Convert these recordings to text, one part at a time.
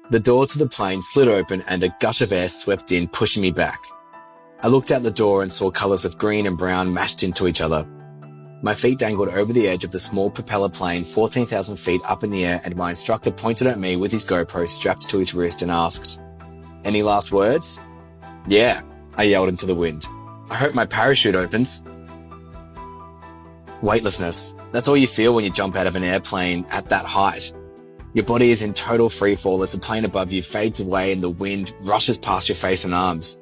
The door to the plane slid open and a gush of air swept in, pushing me back. I looked out the door and saw colours of green and brown mashed into each other. My feet dangled over the edge of the small propeller plane 14,000 feet up in the air, and my instructor pointed at me with his GoPro strapped to his wrist and asked, "Any last words?" "Yeah," I yelled into the wind. "I hope my parachute opens." Weightlessness. That's all you feel when you jump out of an airplane at that height. Your body is in total freefall as the plane above you fades away and the wind rushes past your face and arms.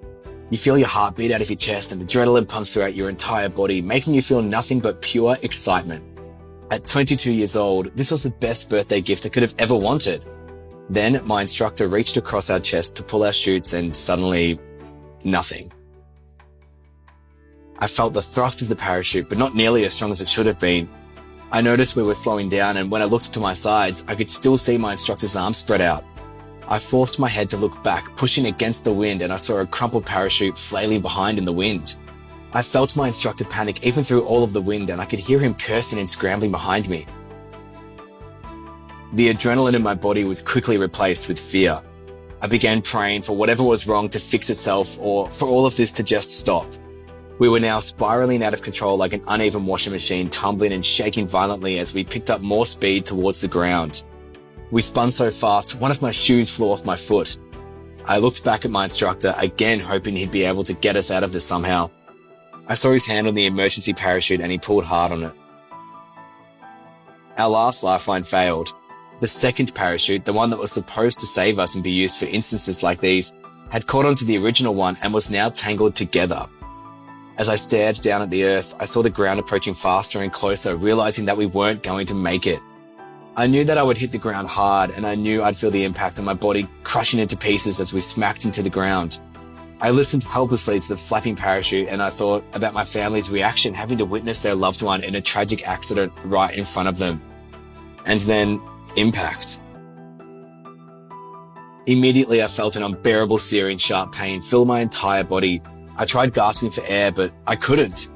You feel your heart beat out of your chest and adrenaline pumps throughout your entire body, making you feel nothing but pure excitement. At 22 years old, this was the best birthday gift I could have ever wanted. Then my instructor reached across our chest to pull our chutes and suddenly, nothing. I felt the thrust of the parachute, but not nearly as strong as it should have been. I noticed we were slowing down, and when I looked to my sides, I could still see my instructor's arms spread out. I forced my head to look back, pushing against the wind, and I saw a crumpled parachute flailing behind in the wind. I felt my instructor panic even through all of the wind, and I could hear him cursing and scrambling behind me. The adrenaline in my body was quickly replaced with fear. I began praying for whatever was wrong to fix itself, or for all of this to just stop. We were now spiraling out of control like an uneven washing machine, tumbling and shaking violently as we picked up more speed towards the ground. We spun so fast, one of my shoes flew off my foot. I looked back at my instructor, again hoping he'd be able to get us out of this somehow. I saw his hand on the emergency parachute and he pulled hard on it. Our last lifeline failed. The second parachute, the one that was supposed to save us and be used for instances like these, had caught onto the original one and was now tangled together. As I stared down at the earth, I saw the ground approaching faster and closer, realizing that we weren't going to make it. I knew that I would hit the ground hard, and I knew I'd feel the impact on my body crushing into pieces as we smacked into the ground. I listened helplessly to the flapping parachute, and I thought about my family's reaction having to witness their loved one in a tragic accident right in front of them. And then, impact. Immediately I felt an unbearable searing sharp pain fill my entire body. I tried gasping for air, but I couldn't.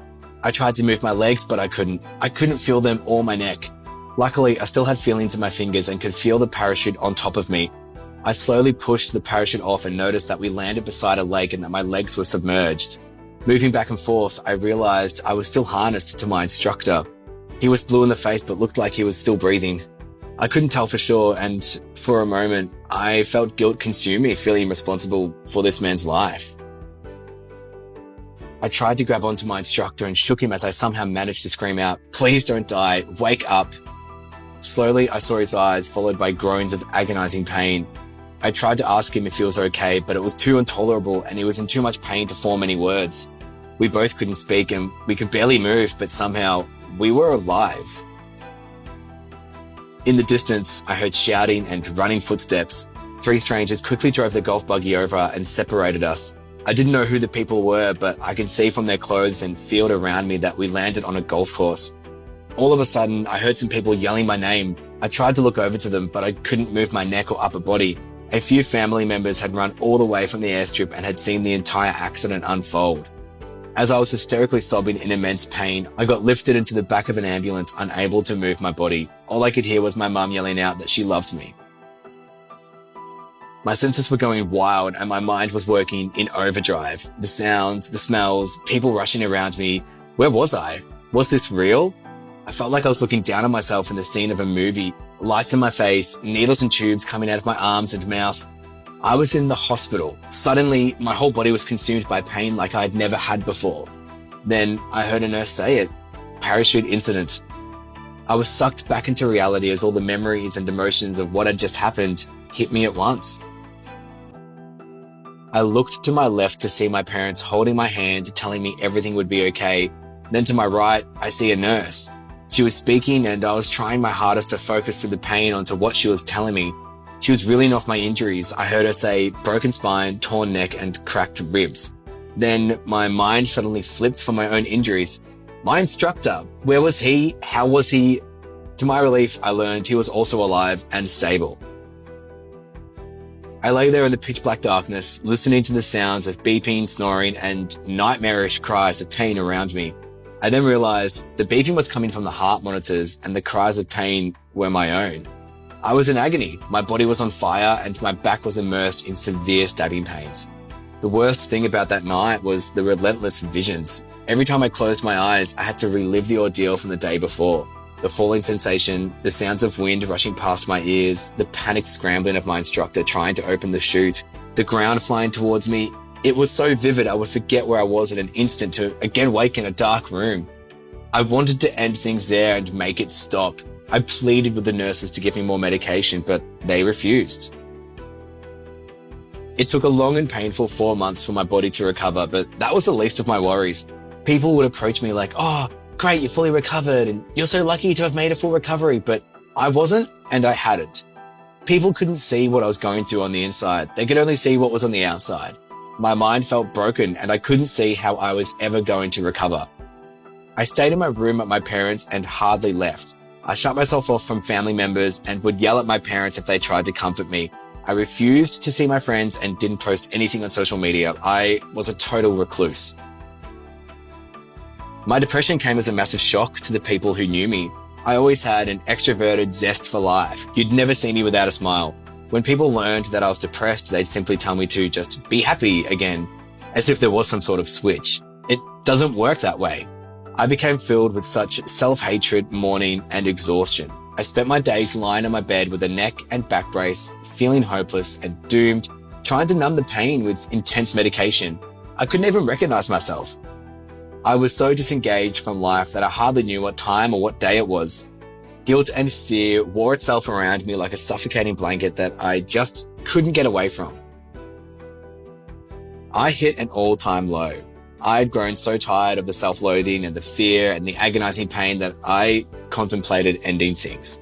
I tried to move my legs, but I couldn't. I couldn't feel them or my neck. Luckily, I still had feelings in my fingers and could feel the parachute on top of me. I slowly pushed the parachute off and noticed that we landed beside a lake and that my legs were submerged. Moving back and forth, I realized I was still harnessed to my instructor. He was blue in the face, but looked like he was still breathing. I couldn't tell for sure, and for a moment, I felt guilt consume me, feeling responsible for this man's life. I tried to grab onto my instructor and shook him as I somehow managed to scream out, "Please don't die, wake up." Slowly, I saw his eyes, followed by groans of agonizing pain. I tried to ask him if he was okay, but it was too intolerable and he was in too much pain to form any words. We both couldn't speak and we could barely move, but somehow we were alive. In the distance, I heard shouting and running footsteps. 3 strangers quickly drove the golf buggy over and separated us. I didn't know who the people were, but I could see from their clothes and field around me that we landed on a golf course. All of a sudden, I heard some people yelling my name. I tried to look over to them, but I couldn't move my neck or upper body. A few family members had run all the way from the airstrip and had seen the entire accident unfold. As I was hysterically sobbing in immense pain, I got lifted into the back of an ambulance, unable to move my body. All I could hear was my mum yelling out that she loved me. My senses were going wild and my mind was working in overdrive. The sounds, the smells, people rushing around me. Where was I? Was this real? I felt like I was looking down on myself in the scene of a movie. Lights in my face, needles and tubes coming out of my arms and mouth. I was in the hospital. Suddenly, my whole body was consumed by pain like I had never had before. Then I heard a nurse say it. Parachute incident. I was sucked back into reality as all the memories and emotions of what had just happened hit me at once. I looked to my left to see my parents holding my hand, telling me everything would be okay. Then to my right, I see a nurse. She was speaking and I was trying my hardest to focus through the pain onto what she was telling me. She was reeling off my injuries. I heard her say broken spine, torn neck, and cracked ribs. Then my mind suddenly flipped from my own injuries. My instructor, where was he? How was he? To my relief, I learned he was also alive and stable. I lay there in the pitch black darkness, listening to the sounds of beeping, snoring, and nightmarish cries of pain around me. I then realized the beeping was coming from the heart monitors and the cries of pain were my own. I was in agony. My body was on fire and my back was immersed in severe stabbing pains. The worst thing about that night was the relentless visions. Every time I closed my eyes, I had to relive the ordeal from the day before. The falling sensation, the sounds of wind rushing past my ears, the panicked scrambling of my instructor trying to open the chute, the ground flying towards me. It was so vivid I would forget where I was in an instant to again wake in a dark room. I wanted to end things there and make it stop. I pleaded with the nurses to give me more medication, but they refused. It took a long and painful 4 months for my body to recover, but that was the least of my worries. People would approach me like, "Oh, great, you're fully recovered and you're so lucky to have made a full recovery," but I wasn't and I hadn't. People couldn't see what I was going through on the inside. They could only see what was on the outside. My mind felt broken and I couldn't see how I was ever going to recover. I stayed in my room at my parents' and hardly left. I shut myself off from family members and would yell at my parents if they tried to comfort me. I refused to see my friends and didn't post anything on social media. I was a total recluse. My depression came as a massive shock to the people who knew me. I always had an extroverted zest for life. You'd never see me without a smile. When people learned that I was depressed, they'd simply tell me to just be happy again, as if there was some sort of switch. It doesn't work that way. I became filled with such self-hatred, mourning, and exhaustion. I spent my days lying on my bed with a neck and back brace, feeling hopeless and doomed, trying to numb the pain with intense medication. I couldn't even recognize myself. I was so disengaged from life that I hardly knew what time or what day it was. Guilt and fear wore itself around me like a suffocating blanket that I just couldn't get away from. I hit an all-time low. I had grown so tired of the self-loathing and the fear and the agonizing pain that I contemplated ending things.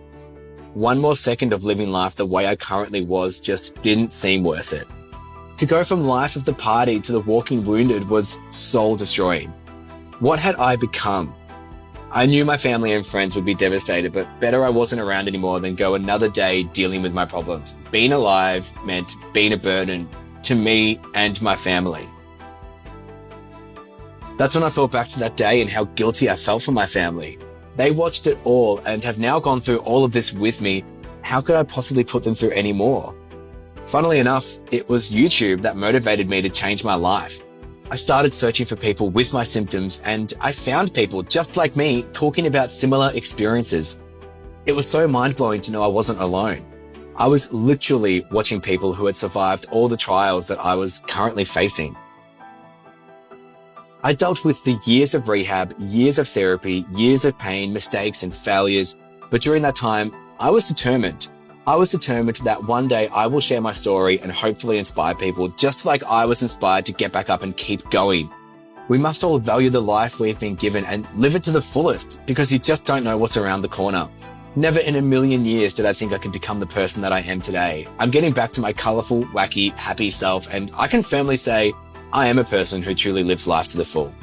One more second of living life the way I currently was just didn't seem worth it. To go from life of the party to the walking wounded was soul-destroying. What had I become? I knew my family and friends would be devastated, but better I wasn't around anymore than go another day dealing with my problems. Being alive meant being a burden to me and my family. That's when I thought back to that day and how guilty I felt for my family. They watched it all and have now gone through all of this with me. How could I possibly put them through any more? Funnily enough, it was YouTube that motivated me to change my life. I started searching for people with my symptoms and I found people just like me talking about similar experiences. It was so mind-blowing to know I wasn't alone. I was literally watching people who had survived all the trials that I was currently facing. I dealt with the years of rehab, years of therapy, years of pain, mistakes and failures. But during that time, I was determined. I was determined that one day I will share my story and hopefully inspire people just like I was inspired to get back up and keep going. We must all value the life we've been given and live it to the fullest because you just don't know what's around the corner. Never in a million years did I think I could become the person that I am today. I'm getting back to my colorful, wacky, happy self, and I can firmly say I am a person who truly lives life to the full.